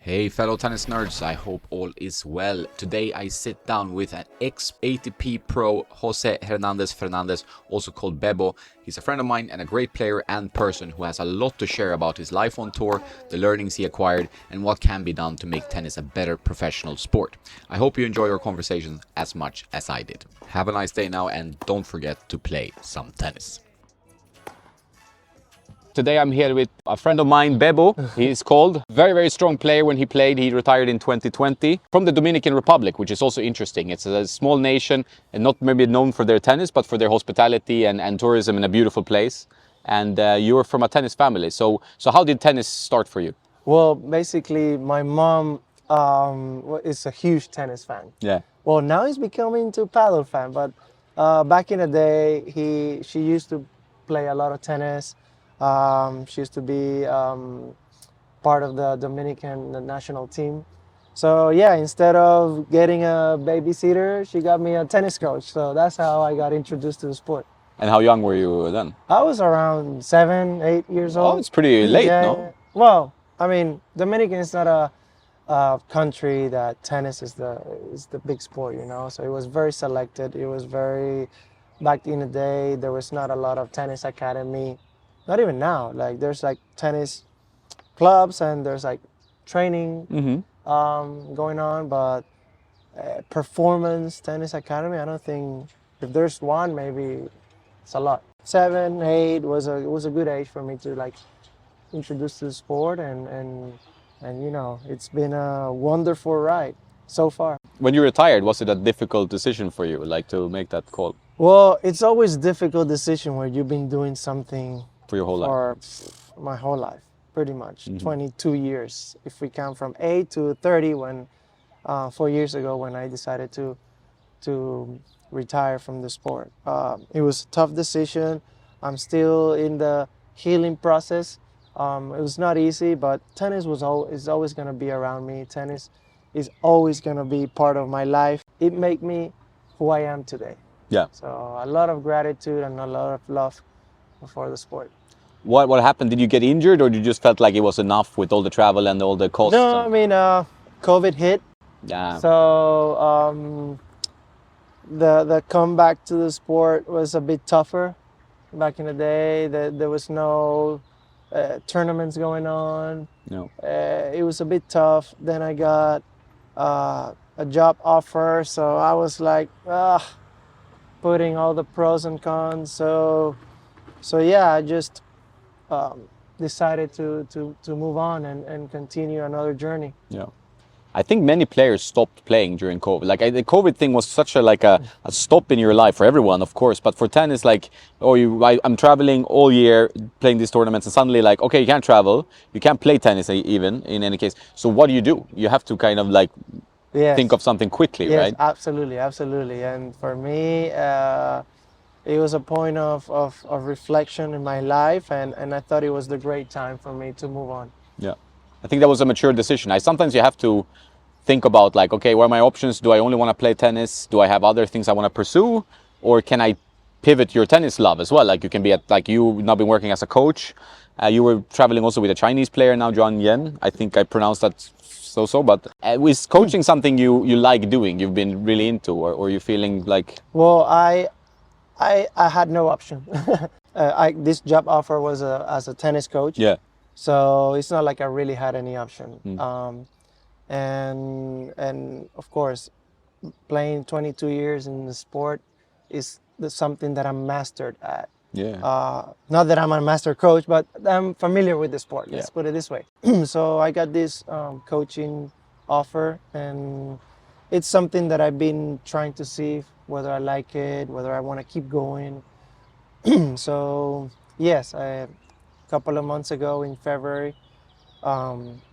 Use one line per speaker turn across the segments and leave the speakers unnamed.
Hey fellow tennis nerds, I hope all is well. Today I sit down with an ex-ATP pro, Jose Hernandez Fernandez, also called Bebo. He's a friend of mine and a great player and person who has a lot to share about his life on tour, the learnings he acquired, and what can be done to make tennis a better professional sport. I hope you enjoy our conversation as much as I did. Have a nice day now and don't forget to play some tennis. Today I'm here with a friend of mine, Bebo, he's called. Very strong player when he played. He retired in 2020 from the Dominican Republic, which is also interesting. It's a small nation and not maybe known for their tennis, but for their hospitality and tourism in a beautiful place. And you're from a tennis family. So how did tennis start for you?
Well, basically, my mom is a huge tennis fan.
Yeah.
Well, now he's becoming into paddle fan, but back in the day, she used to play a lot of tennis. She used to be part of the Dominican national team. So yeah, instead of getting a babysitter, she got me a tennis coach. So that's how I got introduced to the sport.
And how young were you then?
I was around 7, 8 years old.
Oh, it's pretty late,
Yeah,
no?
yeah. Well, I mean, Dominican is not a country that tennis is the big sport, you know. So it was very selected. It was very back in the day. There was not a lot of tennis academy. Not even now. Like there's like tennis clubs and there's like training going on, but performance tennis academy. I don't think if there's one, maybe it's a lot. 7, 8 was a good age for me to like introduce to the sport and you know, it's been a wonderful ride so far.
When you retired, was it a difficult decision for you, like to make that call
Well, it's always a difficult decision where you've been doing something
for your whole life?
for my whole life, pretty much. 22 years. If we count from 8 to 30, when 4 years ago when I decided to retire from the sport. It was a tough decision. I'm still in the healing process. It was not easy, but tennis is always going to be around me. Tennis is always going to be part of my life. It made me who I am today.
Yeah.
So a lot of gratitude and a lot of love for the sport.
What happened? Did you get injured or you just felt like it was enough with all the travel and all the costs?
No, I mean, COVID hit.
Yeah.
So the comeback to the sport was a bit tougher. Back in the day, there was no tournaments going on.
No.
It was a bit tough. Then I got a job offer, so I was like, putting all the pros and cons. So yeah, I just decided to move on and continue another journey.
Yeah. I think many players stopped playing during COVID. Like the COVID thing was such a stop in your life for everyone, of course. But for tennis, like, I'm traveling all year playing these tournaments, and suddenly, like, okay, you can't travel, you can't play tennis even in any case. So what do? You have to kind of like think of something quickly,
yes,
right?
Absolutely. And for me, it was a point of reflection in my life, and I thought it was the great time for me to move on.
Yeah. I think that was a mature decision. Sometimes you have to think about like, okay, what are my options? Do I only want to play tennis? Do I have other things I want to pursue? Or can I pivot your tennis love as well? Like you can be like you've now been working as a coach. You were traveling also with a Chinese player now, Yue Yuan. I think I pronounced that so. But is coaching something you like doing? You've been really into, or you feeling like?
Well, I had no option. This job offer was as a tennis coach.
Yeah.
So it's not like I really had any option. And of course, playing 22 years in the sport is something that I'm mastered at.
Yeah.
Not that I'm a master coach, but I'm familiar with the sport. Let's put it this way. So I got this coaching offer, and it's something that I've been trying to see whether I like it, whether I want to keep going. So yes, a couple of months ago in February,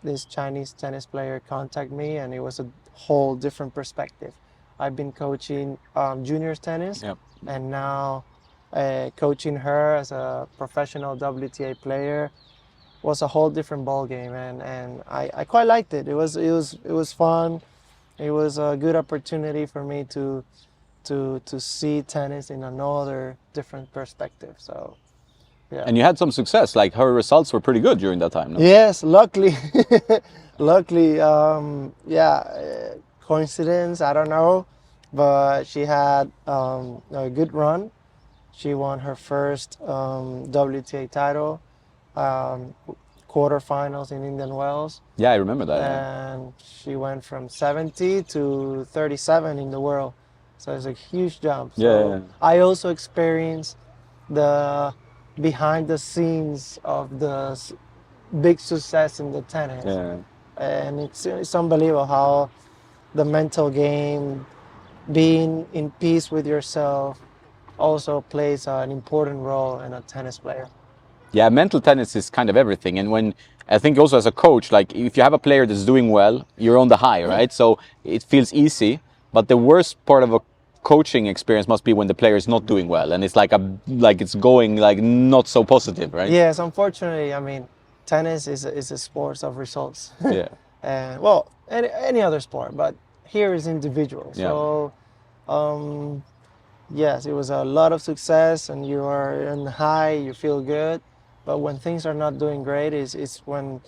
this Chinese tennis player contacted me, and it was a whole different perspective. I've been coaching juniors tennis, and now coaching her as a professional WTA player was a whole different ball game, and I quite liked it. It was fun. It was a good opportunity for me to see tennis in another different perspective. So Yeah.
And you had some success. Like her results were pretty good during that time. No?
Yes, luckily, luckily, yeah, coincidence, I don't know, but she had a good run. She won her first WTA title, um, quarterfinals in Indian Wells,
Yeah, I remember that. Yeah.
and she went from 70 to 37 in the world. So it's a huge jump.
Yeah,
So
yeah.
I also experienced the behind the scenes of the big success in the tennis.
Yeah.
And it's unbelievable how the mental game, being in peace with yourself, also plays an important role in a tennis player.
Yeah, mental tennis is kind of everything. And when I think also as a coach, like if you have a player that's doing well, you're on the high, right? So it feels easy. But the worst part of a coaching experience must be when the player is not doing well, and it's like it's going like not so positive, right?
Yes, unfortunately, I mean, tennis is a sport of results.
Yeah.
And well, any other sport, but here is individual.
Yeah.
So, yes, it was a lot of success, and you are in high, you feel good. But when things are not doing great, is when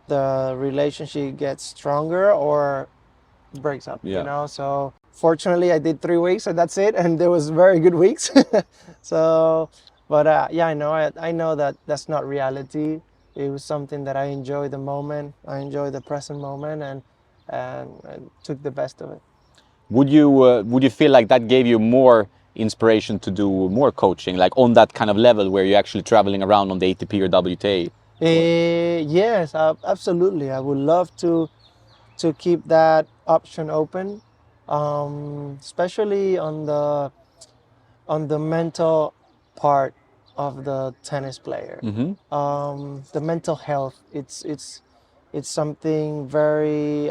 the relationship gets stronger or breaks up.
Yeah.
You know. So fortunately, I did 3 weeks, and that's it. And there was very good weeks. So, but yeah, I know that that's not reality. It was something that I enjoy the moment. I enjoy the present moment, and took the best of it.
Would you feel like that gave you more inspiration to do more coaching, like on that kind of level where you're actually traveling around on the ATP or WTA?
Yes, absolutely. I would love to keep that option open, especially on the mental part of the tennis player. The mental health. It's something very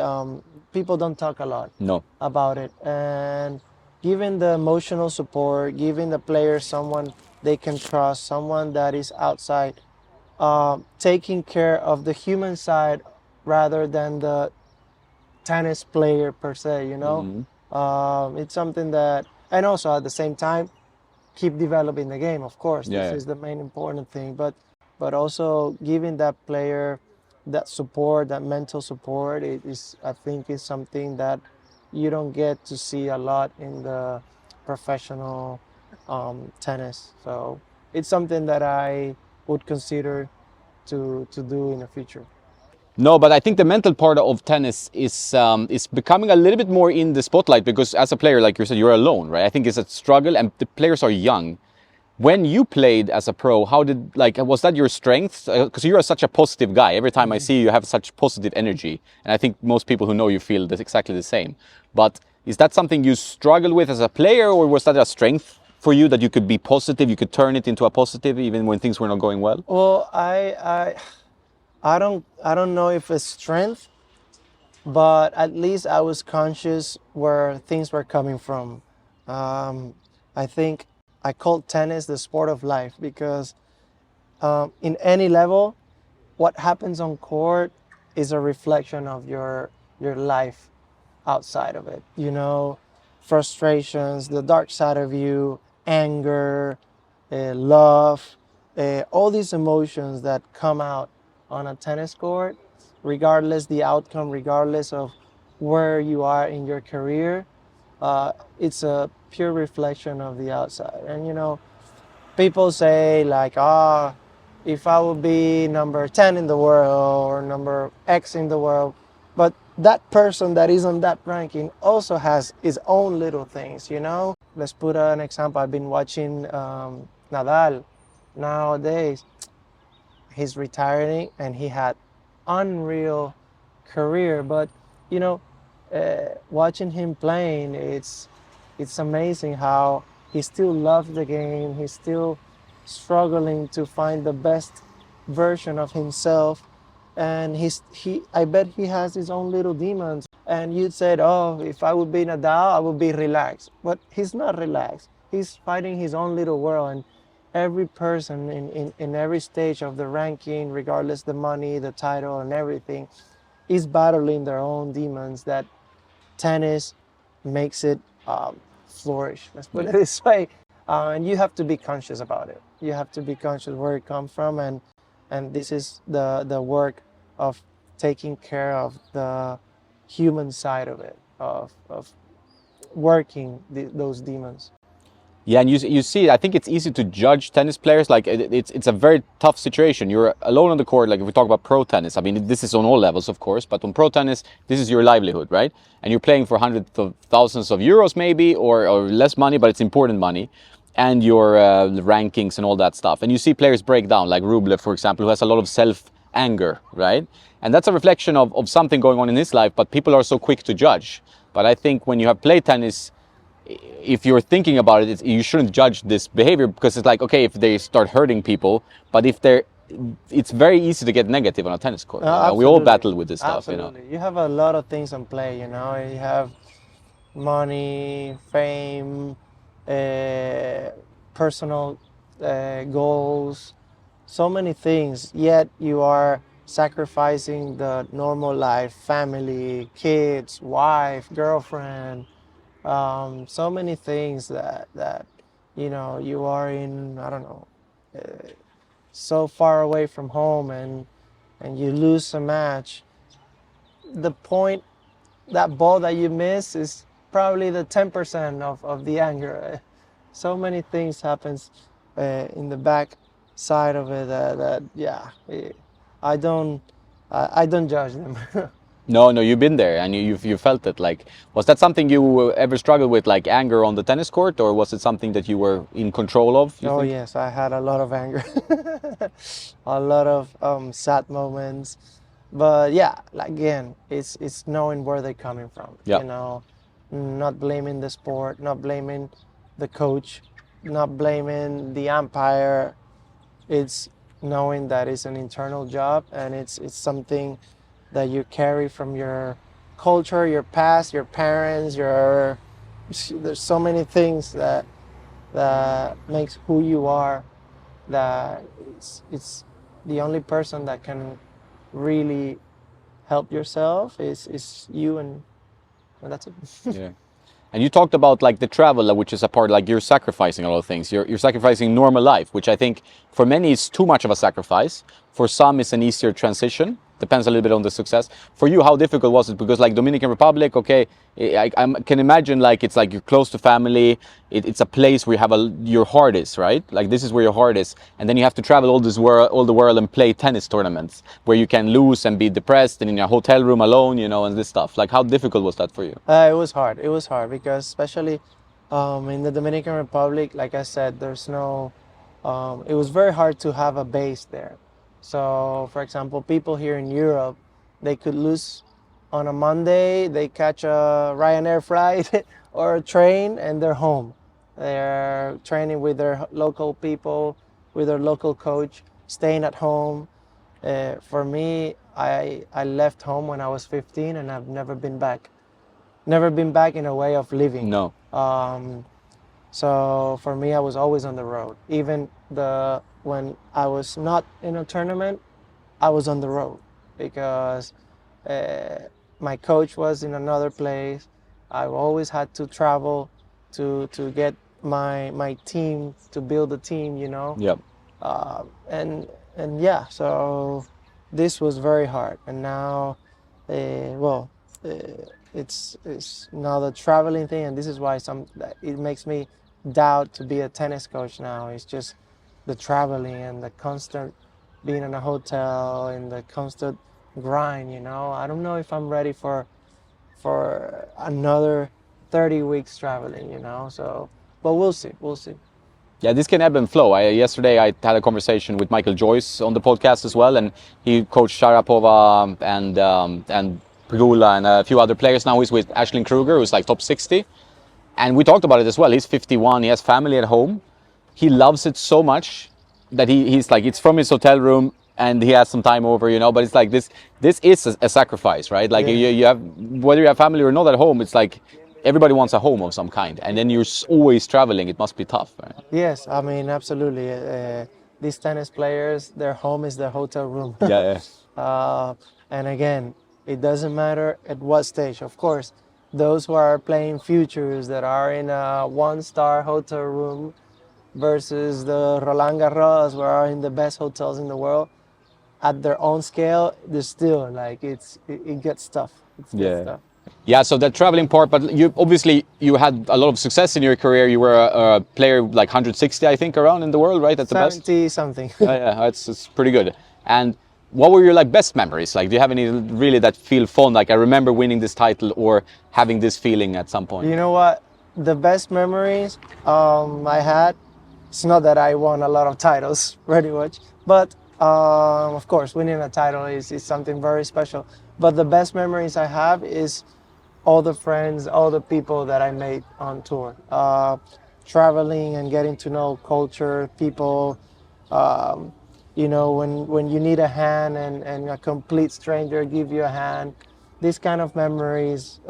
people don't talk a lot
No.
about it, and giving the emotional support, giving the player someone they can trust, someone that is outside, taking care of the human side rather than the tennis player per se, you know. It's something that, and also at the same time, keep developing the game, of course.
Yeah,
This
yeah.
is the main important thing, but also giving that player that support, that mental support, it is, I think, is something that you don't get to see a lot in the professional tennis. So it's something that I would consider to do in the future.
No, but I think the mental part of tennis is becoming a little bit more in the spotlight because as a player, like you said, you're alone, right? I think it's a struggle, and the players are young. When you played as a pro, how did was that your strength? Because you're such a positive guy. Every time I see you, you have such positive energy, and I think most people who know you feel that's exactly the same. But is that something you struggled with as a player, or was that a strength for you that you could be positive, you could turn it into a positive even when things were not going well?
Well, I don't know if it's strength, but at least I was conscious where things were coming from. I think I call tennis the sport of life because in any level, what happens on court is a reflection of your life outside of it. You know, frustrations, the dark side of you, anger, love, all these emotions that come out on a tennis court, regardless the outcome, regardless of where you are in your career, it's a pure reflection of the outside. And you know, people say like, if I would be number 10 in the world or number X in the world, but that person that is on that ranking also has his own little things, you know. Let's put an example. I've been watching Nadal nowadays. He's retiring and he had unreal career, but you know, watching him playing, it's amazing how he still loves the game. He's still struggling to find the best version of himself, and I bet he has his own little demons. And you said, oh, if I would be Nadal, I would be relaxed, but he's not relaxed. He's fighting his own little world, and every person in every stage of the ranking, regardless the money, the title, and everything, is battling their own demons that tennis makes it flourish. Let's put it this way. And you have to be conscious about it. you have to be conscious where it comes from, and this is the work of taking care of the human side of it, of working those demons.
Yeah, and you see, I think it's easy to judge tennis players. Like it's a very tough situation. You're alone on the court. Like if we talk about pro tennis, I mean this is on all levels, of course. But on pro tennis, this is your livelihood, right? And you're playing for hundreds of thousands of euros, maybe, or less money, but it's important money, and your rankings and all that stuff. And you see players break down, like Rublev, for example, who has a lot of self anger, right? And that's a reflection of something going on in his life. But people are so quick to judge. But I think when you have played tennis, if you're thinking about it, you shouldn't judge this behavior, because it's like, okay, if they start hurting people, but if they're, it's very easy to get negative on a tennis court. We all battle with this stuff,
Absolutely. You have a lot of things in play, you know. You have money, fame, personal goals, so many things. Yet you are sacrificing the normal life, family, kids, wife, girlfriend, so many things that you know you are in. I don't know, so far away from home, and you lose a match. The point, that ball that you miss is probably the 10% of the anger. So many things happens in the back side of it that yeah, I don't judge them.
No, no, you've been there and you felt it. Like, was that something you ever struggled with, like anger on the tennis court, or was it something that you were in control of?
Oh yes, I had a lot of anger, a lot of sad moments, but yeah, like, again, it's knowing where they're coming from.
Yeah.
You know, not blaming the sport, not blaming the coach, not blaming the umpire. It's knowing that it's an internal job, and it's something that you carry from your culture, your past, your parents, your, there's so many things that makes who you are, that it's the only person that can really help yourself is you, and that's it.
Yeah. And you talked about like the travel, which is a part, like you're sacrificing a lot of things. You're sacrificing normal life, which I think for many is too much of a sacrifice. For some, it's an easier transition. Depends a little bit on the success. For you, how difficult was it? Because like Dominican Republic, okay, I can imagine like it's like you're close to family. It's a place where you have your heart is, right? Like this is where your heart is. And then you have to travel all the world and play tennis tournaments where you can lose and be depressed and in a hotel room alone, you know, and this stuff. Like how difficult was that for you?
It was hard. It was hard because especially in the Dominican Republic, like I said, there's no. It was very hard to have a base there. So, for example, people here in Europe, they could lose on a Monday. They catch a Ryanair flight or a train, and they're home. They're training with their local people, with their local coach, staying at home. For me, I left home when I was 15, and I've never been back. Never been back in a way of living.
No.
So for me, I was always on the road. Even when I was not in a tournament, I was on the road because my coach was in another place. I always had to travel to get my team, to build a team, you know.
Yep.
And yeah, so this was very hard. And now, it's now the traveling thing, and this is why it makes me doubt to be a tennis coach now. It's just the traveling and the constant being in a hotel and the constant grind, you know. I don't know if I'm ready for another 30 weeks traveling, you know. So, but we'll see.
Yeah, this can ebb and flow. Yesterday I had a conversation with Michael Joyce on the podcast as well, and he coached Sharapova and Pegula and a few other players. Now he's with Ashlyn Kruger, who's like top 60. And we talked about it as well. He's 51. He has family at home. He loves it so much that he's like, it's from his hotel room and he has some time over, you know. But it's like this is a sacrifice, right? Like you have, whether you have family or not at home, it's like everybody wants a home of some kind. And then you're always traveling. It must be tough, right?
Yes, I mean, absolutely. These tennis players, their home is their hotel room.
Yeah.
And again, it doesn't matter at what stage. Of course, those who are playing futures that are in a one-star hotel room, versus the Roland Garros, where are in the best hotels in the world, at their own scale, there's still like it gets tough. It gets tough.
Yeah, so that traveling part, but you obviously you had a lot of success in your career. You were a player like 160, I think, around in the world, right? At the best.
70 something.
Yeah, it's pretty good. And what were your like best memories? Like, do you have any really that feel fond? Like, I remember winning this title or having this feeling at some point.
You know what? The best memories I had. It's not that I won a lot of titles, pretty much, but of course, winning a title is something very special. But the best memories I have is all the friends, all the people that I made on tour. Traveling and getting to know culture, people. You know, when you need a hand and a complete stranger give you a hand, these kind of memories,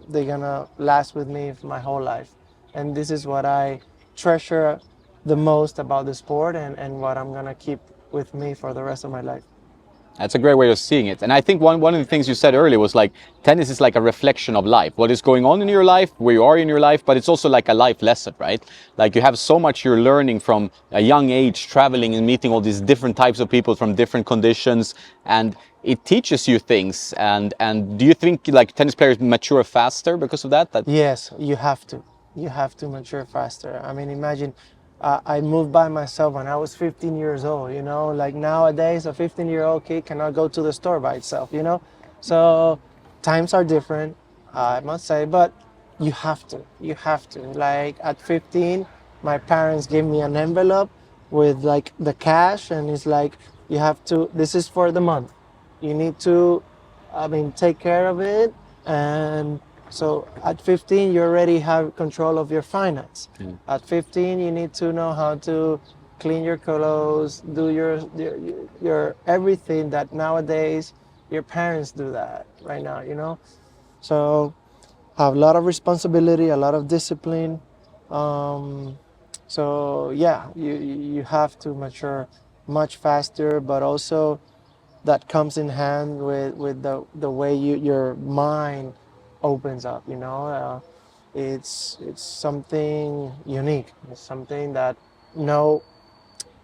they're gonna last with me for my whole life. And this is what I treasure the most about the sport, and what I'm gonna keep with me for the rest of my life.
That's a great way of seeing it. And I think one of the things you said earlier was like tennis is like a reflection of life. What is going on in your life, where you are in your life, but it's also like a life lesson, right? Like you have so much you're learning from a young age, traveling and meeting all these different types of people from different conditions, and it teaches you things. And do you think like tennis players mature faster because of that?
Yes, you have to. You have to mature faster. I mean, imagine I moved by myself when I was 15 years old, you know, like nowadays a 15-year-old kid cannot go to the store by itself, you know. So times are different, I must say, but you have to. Like at 15, my parents gave me an envelope with like the cash, and it's like, you have to, this is for the month. You need to, I mean, take care of it. And so at 15, you already have control of your finance. At 15, you need to know how to clean your clothes, do your everything that nowadays your parents do that right now, you know? So have a lot of responsibility, a lot of discipline. So yeah, you have to mature much faster, but also that comes in hand with the way your mind opens up, you know. It's something unique. It's something that no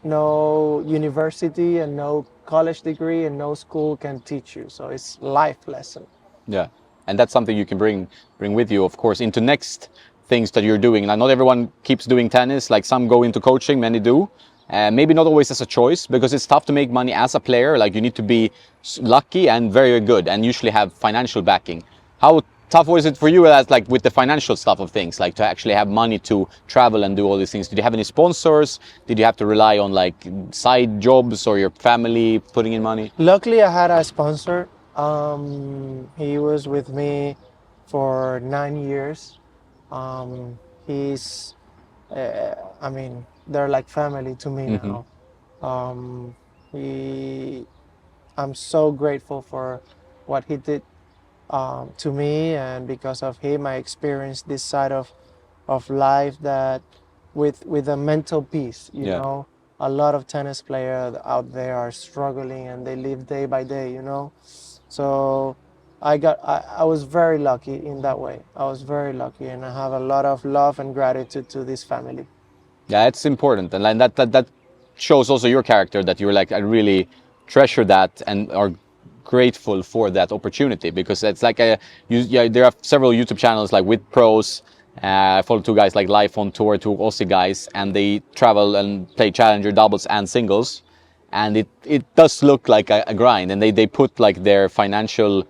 university and no college degree and no school can teach you. So it's life lesson.
Yeah, and that's something you can bring with you, of course, into next things that you're doing. Now, not everyone keeps doing tennis. Like some go into coaching, many do. Maybe not always as a choice, because it's tough to make money as a player. Like you need to be lucky and very good, and usually have financial backing. How tough was it for you, as like with the financial stuff of things, like to actually have money to travel and do all these things? Did you have any sponsors? Did you have to rely on like side jobs or your family putting in money?
Luckily, I had a sponsor. He was with me for 9 years. He's, I mean, they're like family to me now. I'm so grateful for what he did to me, and because of him, I experienced this side of life that with a mental peace. You know, a lot of tennis players out there are struggling and they live day by day. You know, so I was very lucky in that way. I was very lucky, and I have a lot of love and gratitude to this family.
Yeah, it's important, and like that shows also your character, that you're like, I really treasure that and are grateful for that opportunity, because it's like there are several YouTube channels like with pros. I follow two guys like Life on Tour, two Aussie guys, and they travel and play challenger doubles and singles, and it does look like a grind, and they put like their financial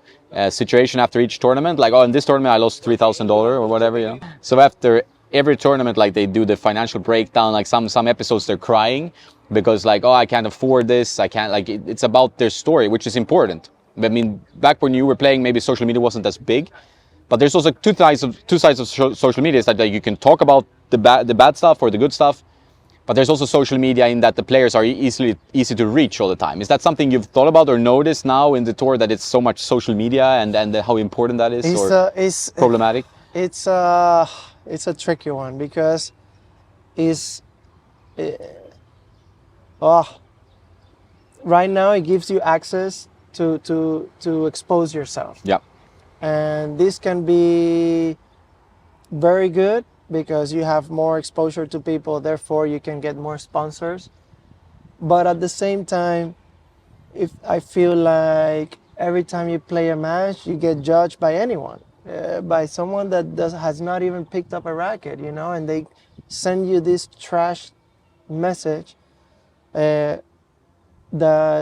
situation after each tournament, like, oh, in this tournament I lost $3,000 or whatever, you know. So after every tournament, like they do the financial breakdown, like some episodes they're crying because like, oh, I can't afford this, I can't, like it's about their story, which is important. I mean, back when you were playing, maybe social media wasn't as big, but there's also two sides of social media, is that you can talk about the bad stuff or the good stuff, but there's also social media in that the players are easy to reach all the time. Is that something you've thought about or noticed now in the tour, that it's so much social media and how important that is,
it's
problematic?
It's a tricky one, because right now it gives you access to expose yourself.
Yeah.
And this can be very good, because you have more exposure to people, therefore you can get more sponsors. But at the same time, if I feel like every time you play a match, you get judged by anyone, by someone that has not even picked up a racket, you know, and they send you this trash message that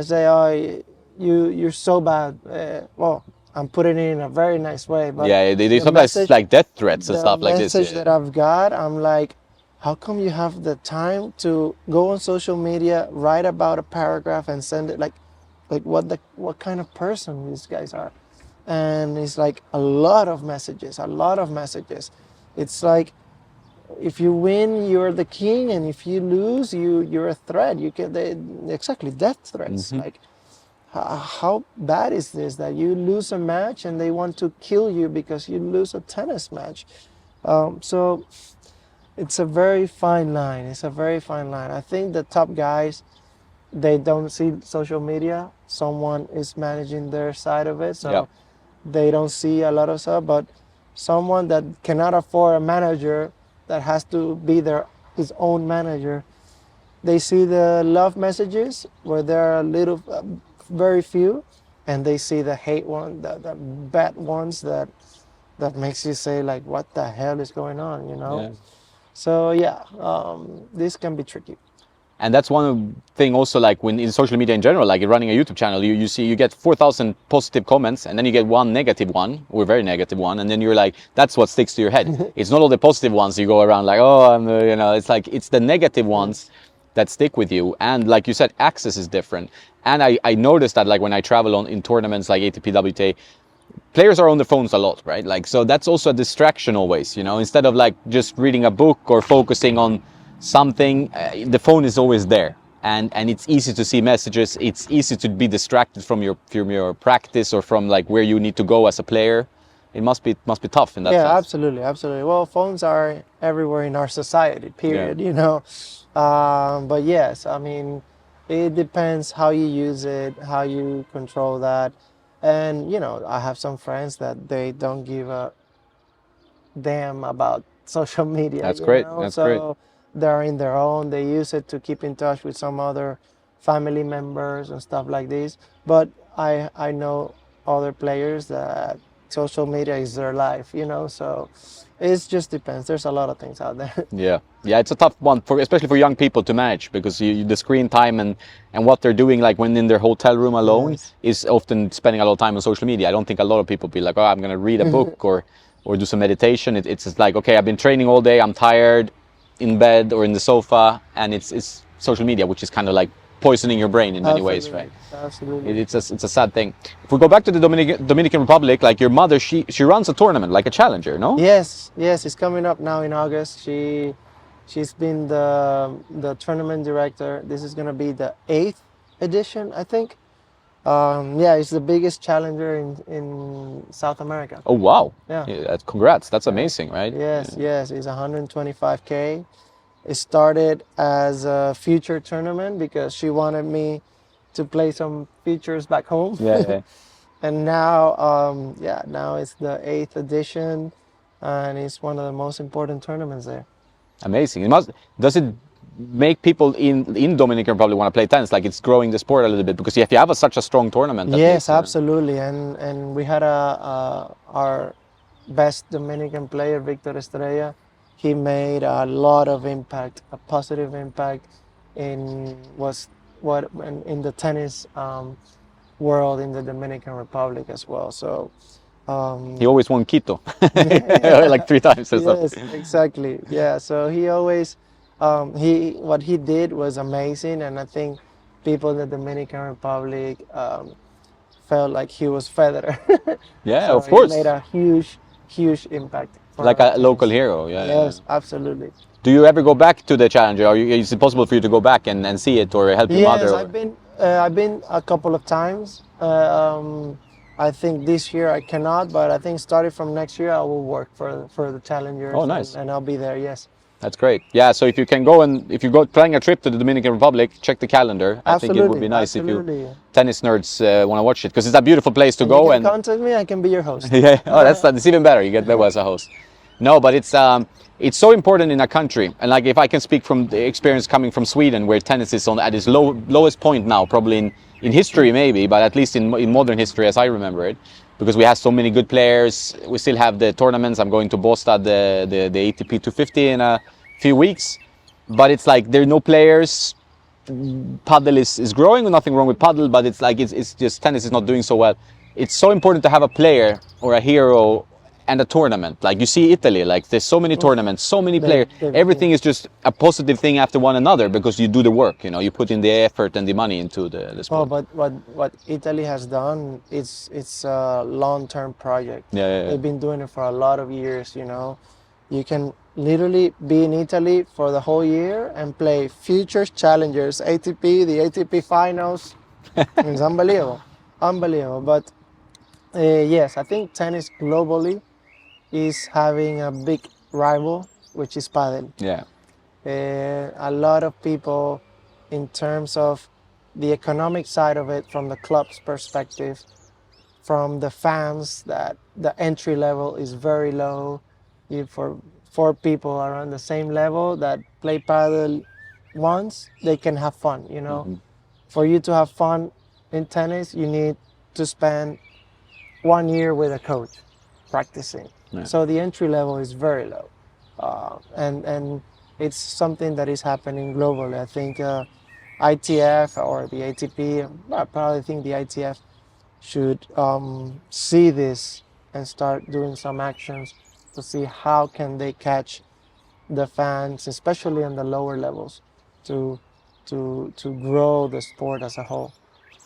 say, "Oh, you're so bad." Well, I'm putting it in a very nice way, but
Yeah, they
the
sometimes
message-
like death threats and
the
stuff like this.
message
Yeah.
that I've got, I'm like, how come you have the time to go on social media, write about a paragraph, and send it? Like what kind of person these guys are? And it's like a lot of messages. It's like if you win, you're the king, and if you lose, you're a threat. You get exactly death threats. Like how bad is this that you lose a match and they want to kill you because you lose a tennis match? So it's a very fine line. I think the top guys, they don't see social media. Someone is managing their side of it, so
Yeah.
they don't see a lot of stuff. But someone that cannot afford a manager, that has to be his own manager, they see the love messages where there are very few, and they see the hate one, the bad ones that makes you say like, what the hell is going on, you know?
Yeah.
So yeah, this can be tricky.
And that's one thing also, like when in social media in general, like running a YouTube channel, you get 4,000 positive comments, and then you get one negative one, or very negative one, and then you're like, that's what sticks to your head. It's not all the positive ones you go around like, oh, you know, it's like, it's the negative ones that stick with you. And like you said, access is different. And I noticed that like when I travel in tournaments like ATP, WTA, players are on their phones a lot, right? Like, so that's also a distraction always, you know, instead of like just reading a book or focusing on something, the phone is always there, and it's easy to see messages. It's easy to be distracted from your practice or from like where you need to go as a player. It must be tough in that sense.
Yeah, absolutely. Well, phones are everywhere in our society, period, you know. But yes, I mean, it depends how you use it, how you control that. And, you know, I have some friends that they don't give a damn about social media.
That's
you
great.
know?
That's
so
great.
they're in their own. They use it to keep in touch with some other family members and stuff like this. But I know other players that social media is their life, you know. So it just depends. There's a lot of things out there.
Yeah, it's a tough one especially for young people to manage, because the screen time and what they're doing, like when in their hotel room alone,
Yes.
is often spending a lot of time on social media. I don't think a lot of people be like, oh, I'm gonna read a book or do some meditation. It's just like, okay, I've been training all day, I'm tired, in bed or in the sofa, and it's social media, which is kind of like poisoning your brain in many ways, right?
Absolutely.
It's a sad thing. If we go back to the Dominican Republic, like your mother, she runs a tournament, like a challenger, no?
Yes, it's coming up now in August. She's been the tournament director. This is gonna be the 8th edition, I think. Yeah, it's the biggest challenger in South America.
Oh wow!
Yeah.
Congrats, that's amazing, right?
Yes, it's 125K. It started as a future tournament because she wanted me to play some features back home.
Yeah.
And now, now it's the 8th edition, and it's one of the most important tournaments there.
Amazing. Does it make people in Dominican Republic want to play tennis? Like it's growing the sport a little bit, because if you have such a strong tournament.
Yes, absolutely. And we had our best Dominican player, Victor Estrella. He made a lot of impact, a positive impact in the tennis world in the Dominican Republic as well. So
he always won Quito, like 3 times or something.
yes, exactly. Yeah. So he always what he did was amazing, and I think people in the Dominican Republic felt like he was Federer.
Yeah,
So
of course.
he made a huge impact. for
Like
our
a local
teams.
hero. Yeah.
Yes, absolutely.
Do you ever go back to the challenger? Or is it possible for you to go back and see it, or help your
Yes,
mother?
I've been a couple of times. I think this year I cannot, but I think starting from next year I will work for the challengers.
Oh, nice.
And I'll be there. Yes.
That's great. Yeah, so if you can go, and if you go planning a trip to the Dominican Republic, check the calendar. I think it would be nice if you tennis nerds want to watch it, because it's a beautiful place to go.
You can contact me. I can be your host.
Yeah, oh, that's even better. You get Bebo as a host. No, but it's so important in a country, and like if I can speak from the experience coming from Sweden, where tennis is on at its lowest point now, probably in history maybe, but at least in modern history as I remember it, because we have so many good players. We still have the tournaments. I'm going to Boston, the ATP 250 in a few weeks, but it's like there are no players. Paddle is growing, nothing wrong with paddle, but it's like it's just tennis is not doing so well. It's so important to have a player or a hero and a tournament. Like you see Italy, like there's so many tournaments, so many players. Everything is just a positive thing after one another because you do the work, you know, you put in the effort and the money into the sport.
Oh, but what Italy has done, it's a long-term project.
Yeah.
They've been doing it for a lot of years, you know. You can literally be in Italy for the whole year and play futures, challengers, ATP, the ATP finals. It's unbelievable, unbelievable. But yes, I think tennis globally is having a big rival, which is padel.
Yeah.
A lot of people, in terms of the economic side of it, from the club's perspective, from the fans, that the entry level is very low. For four people around the same level that play paddle once, they can have fun, you know.
Mm-hmm.
For you to have fun in tennis, you need to spend 1 year with a coach practicing.
Yeah.
So the entry level is very low. And it's something that is happening globally. I think ITF or the ATP, I probably think the ITF should see this and start doing some actions to see how can they catch the fans, especially on the lower levels, to grow the sport as a whole.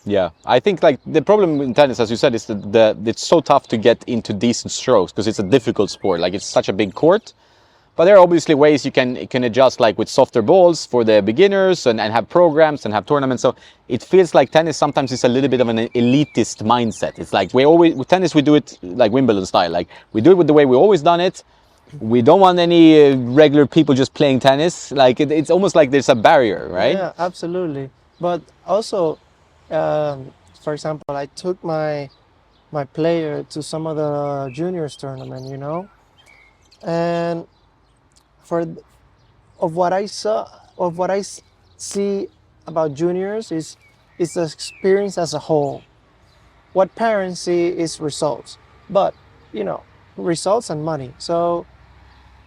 Yeah, I think like the problem in tennis, as you said, is that it's so tough to get into decent strokes because it's a difficult sport. Like it's such a big court, but there are obviously ways you can adjust, like with softer balls for the beginners and have programs and have tournaments. So it feels like tennis sometimes is a little bit of an elitist mindset. It's like with tennis we do it like Wimbledon style. Like we do it with the way we always done it. We don't want any regular people just playing tennis. Like it's almost like there's a barrier, right?
Yeah, absolutely. But also, for example, I took my player to some of the juniors tournament, you know, and of what I see about juniors is the experience as a whole. What parents see is results, but you know, results and money. So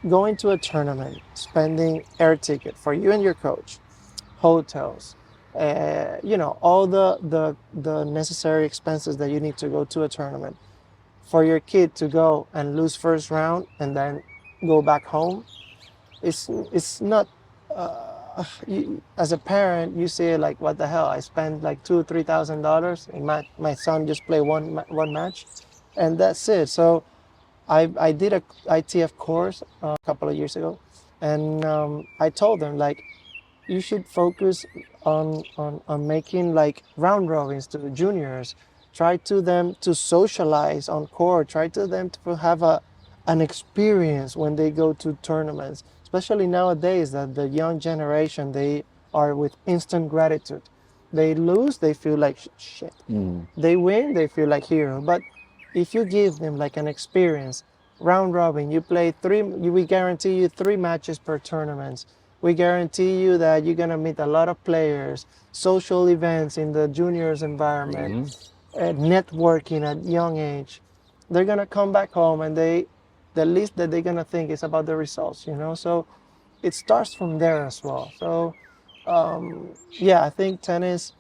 going to a tournament, spending air ticket for you and your coach, hotels, you know, all the necessary expenses that you need to go to a tournament. For your kid to go and lose first round and then go back home, it's not. As a parent, you say like, what the hell? I spent like $2,000-3,000 and my son just play one match, and that's it. So I did a ITF course a couple of years ago, and I told them like, you should focus on making like round robins to the juniors. Try to them to socialize on court. Try to them to have an experience when they go to tournaments. Especially nowadays, that the young generation, they are with instant gratitude. They lose, they feel like shit. They win, they feel like hero. But if you give them like an experience, round robin, you play we guarantee you 3 matches per tournament. We guarantee you that you're gonna meet a lot of players, social events in the juniors environment, networking at young age. They're gonna come back home and the least that they're gonna think is about the results, you know. So it starts from there as well. So yeah, I think tennis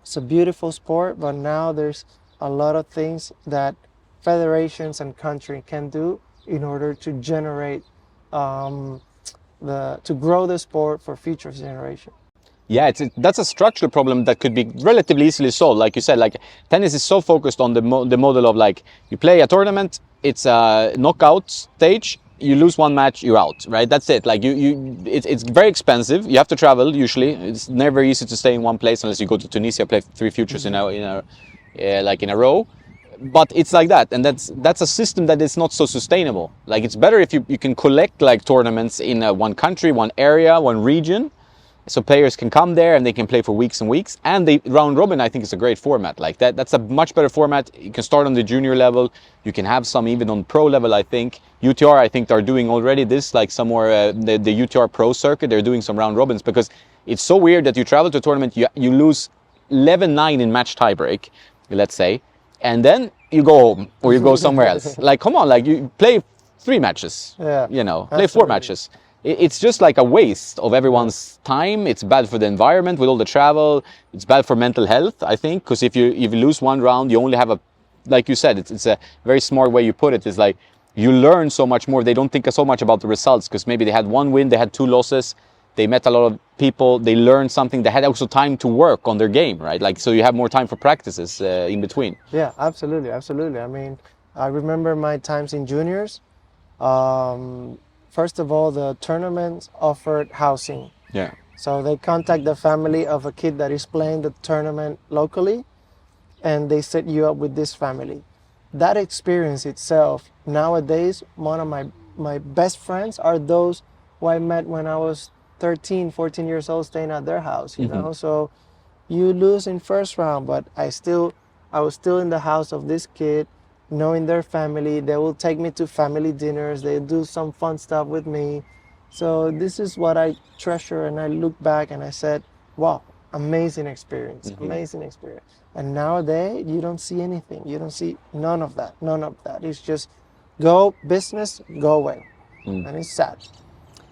is a beautiful sport, but now there's a lot of things that federations and country can do in order to generate to grow the sport for future generation.
Yeah, that's a structural problem that could be relatively easily solved. Like you said, like tennis is so focused on the model of like you play a tournament, it's a knockout stage, you lose one match, you're out, right? That's it. Like it's very expensive. You have to travel usually. It's never easy to stay in one place unless you go to Tunisia, play 3 futures in a row. But it's like that, and that's a system that is not so sustainable. Like it's better if you can collect like tournaments in one country, one area, one region. so players can come there and they can play for weeks and weeks. And the round robin, I think, is a great format. Like that's a much better format. You can start on the junior level. You can have some even on pro level. I think UTR, I think, are doing already this, like some more the UTR pro circuit. They're doing some round robins because it's so weird that you travel to a tournament, you lose 11-9 in match tiebreak, let's say, and then you go home or you go somewhere else. Like, come on, like you play 3 matches. Yeah, you know, play 4 matches. It's just like a waste of everyone's time. It's bad for the environment with all the travel. It's bad for mental health, I think, because if you lose one round, you only have a, like you said, it's a very smart way you put it. It's like you learn so much more. They don't think so much about the results because maybe they had 1 win, they had 2 losses. They met a lot of people. They learned something. They had also time to work on their game, right? Like, so you have more time for practices in between.
Yeah, absolutely, absolutely. I mean, I remember my times in juniors. First of all, the tournaments offered housing.
Yeah.
So they contact the family of a kid that is playing the tournament locally, and they set you up with this family. That experience itself, nowadays, one of my best friends are those who I met when I was 13, 14 years old, staying at their house, you know? So you lose in first round, but I was still in the house of this kid, knowing their family. They will take me to family dinners. They do some fun stuff with me. So this is what I treasure, and I look back and I said, wow, amazing experience, amazing experience. And nowadays, you don't see anything. You don't see none of that. It's just go business, go away. And it's sad.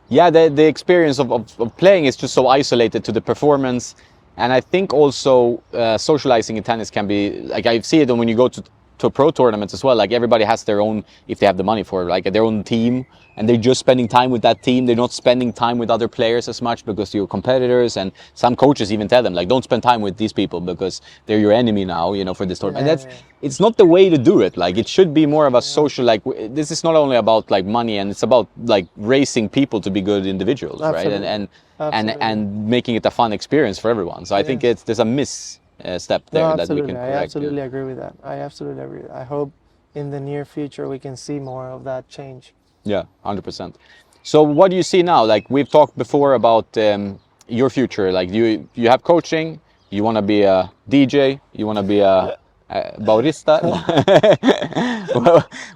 Yeah, the experience of playing is just so isolated to the performance. And I think also socializing in tennis can be, like I see it when you go to pro tournaments as well, like everybody has their own, if they have the money for it, like their own team, and they're just spending time with that team. They're not spending time with other players as much because you're competitors, and some coaches even tell them, like, don't spend time with these people because they're your enemy now, you know, for this tournament. And it's not the way to do it. Like, it should be more of a social, like, this is not only about like money, and it's about like raising people to be good individuals,
Absolutely.
right? And making it a fun experience for everyone. So I think there's a step there.
No,
that we can correct.
I absolutely agree with that. I absolutely agree. I hope in the near future we can see more of that change.
Yeah, 100%. So what do you see now? Like, we've talked before about your future. Like, you have coaching, you want to be a DJ, you want to be a barista.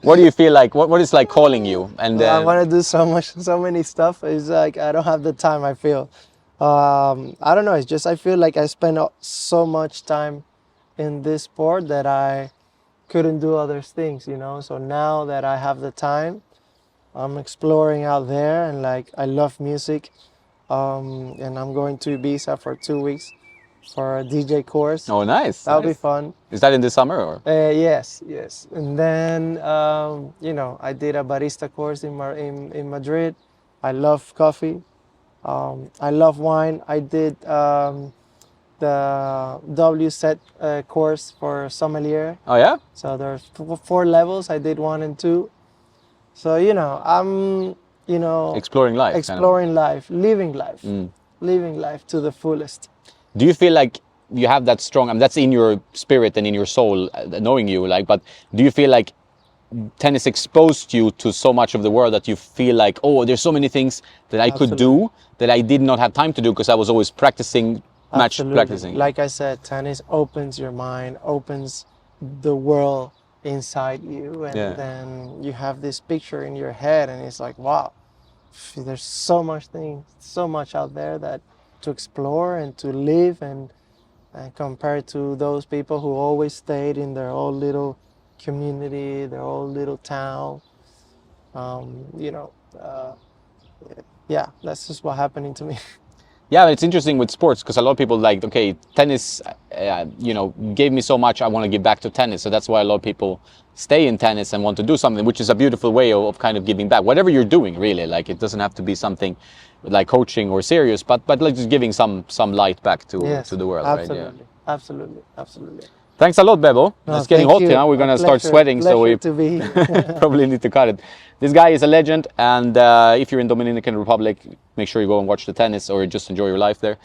What do you feel like? What is like calling you? And
I want to do so many stuff. It's like I don't have the time, I feel. I don't know, it's just I feel like I spend so much time in this sport that I couldn't do other things, you know. So now that I have the time, I'm exploring out there, and like I love music, and I'm going to Ibiza for 2 weeks for a DJ course.
Oh, nice.
That'll be fun.
Is that in the summer or?
Yes. And then you know, I did a barista course in Madrid. I love coffee. I love wine. I did the WSET course for sommelier.
Oh yeah?
So there's 4 levels. I did 1 and 2. So, you know, I'm, you know,
exploring life,
life, living life to the fullest.
Do you feel like you have that strong, I mean, that's in your spirit and in your soul, knowing you, like, but do you feel like tennis exposed you to so much of the world that you feel like, oh, there's so many things that I could do that I did not have time to do because I was always practicing, practicing?
Like I said, tennis opens your mind, opens the world inside you, and then you have this picture in your head, and it's like, wow, there's so much out there that to explore and to live, and compared to those people who always stayed in their own little community, their own little town, you know, yeah, that's just what happening to me.
Yeah, it's interesting with sports because a lot of people like, okay, tennis, you know, gave me so much, I want to give back to tennis. So that's why a lot of people stay in tennis and want to do something, which is a beautiful way of kind of giving back. Whatever you're doing, really, like it doesn't have to be something like coaching or serious, but like just giving some light back to the world.
Absolutely,
right?
Yeah. Absolutely.
Thanks a lot, Bebo.
No,
it's getting hot here now. We're going to start sweating, so we
to be
probably need to cut it. This guy is a legend, and if you're in Dominican Republic, make sure you go and watch the tennis or just enjoy your life there.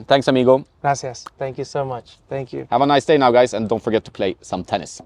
Thanks, amigo.
Gracias. Thank you so much. Thank you.
Have a nice day now, guys, and don't forget to play some tennis.